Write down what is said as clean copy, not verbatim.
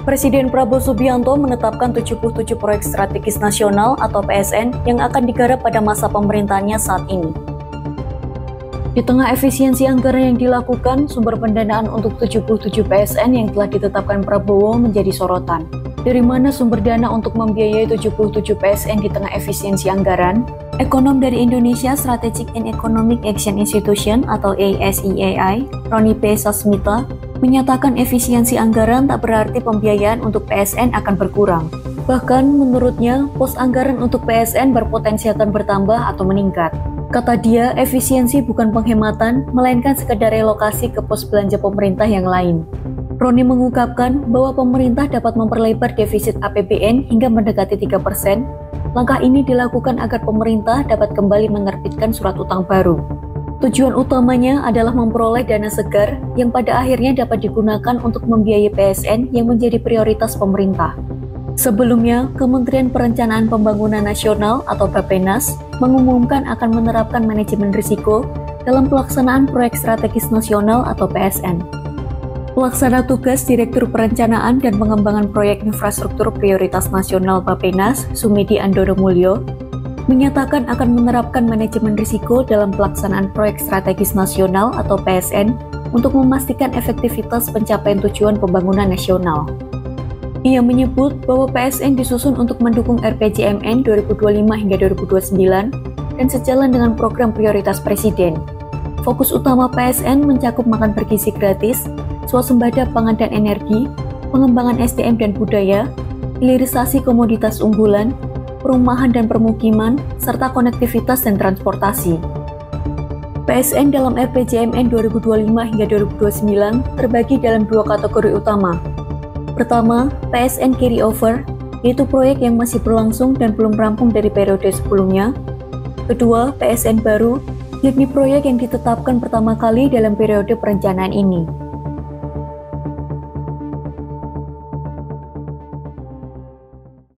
Presiden Prabowo Subianto menetapkan 77 proyek strategis nasional atau PSN yang akan digarap pada masa pemerintahannya saat ini. Di tengah efisiensi anggaran yang dilakukan, sumber pendanaan untuk 77 PSN yang telah ditetapkan Prabowo menjadi sorotan. Dari mana sumber dana untuk membiayai 77 PSN di tengah efisiensi anggaran? Ekonom dari Indonesia Strategic and Economic Action Institution atau ASEAI, Roni P. Sasmita, menyatakan efisiensi anggaran tak berarti pembiayaan untuk PSN akan berkurang. Bahkan menurutnya, pos anggaran untuk PSN berpotensi akan bertambah atau meningkat. Kata dia, efisiensi bukan penghematan, melainkan sekedar relokasi ke pos belanja pemerintah yang lain. Roni mengungkapkan bahwa pemerintah dapat memperlebar defisit APBN hingga mendekati 3%. Langkah ini dilakukan agar pemerintah dapat kembali menerbitkan surat utang baru. Tujuan utamanya adalah memperoleh dana segar yang pada akhirnya dapat digunakan untuk membiayai PSN yang menjadi prioritas pemerintah. Sebelumnya, Kementerian Perencanaan Pembangunan Nasional atau Bappenas mengumumkan akan menerapkan manajemen risiko dalam pelaksanaan proyek strategis nasional atau PSN. Pelaksana tugas Direktur Perencanaan dan Pengembangan Proyek Infrastruktur Prioritas Nasional Bappenas, Sumidi Andoro Mulyo, menyatakan akan menerapkan manajemen risiko dalam pelaksanaan proyek strategis nasional atau PSN untuk memastikan efektivitas pencapaian tujuan pembangunan nasional. Ia menyebut bahwa PSN disusun untuk mendukung RPJMN 2025 hingga 2029 dan sejalan dengan program prioritas Presiden. Fokus utama PSN mencakup makan bergizi gratis, swasembada pangan dan energi, pengembangan SDM dan budaya, hilirisasi komoditas unggulan, perumahan dan permukiman, serta konektivitas dan transportasi. PSN dalam RPJMN 2025 hingga 2029 terbagi dalam dua kategori utama. Pertama, PSN carryover, yaitu proyek yang masih berlangsung dan belum rampung dari periode sebelumnya. Kedua, PSN baru, yakni proyek yang ditetapkan pertama kali dalam periode perencanaan ini.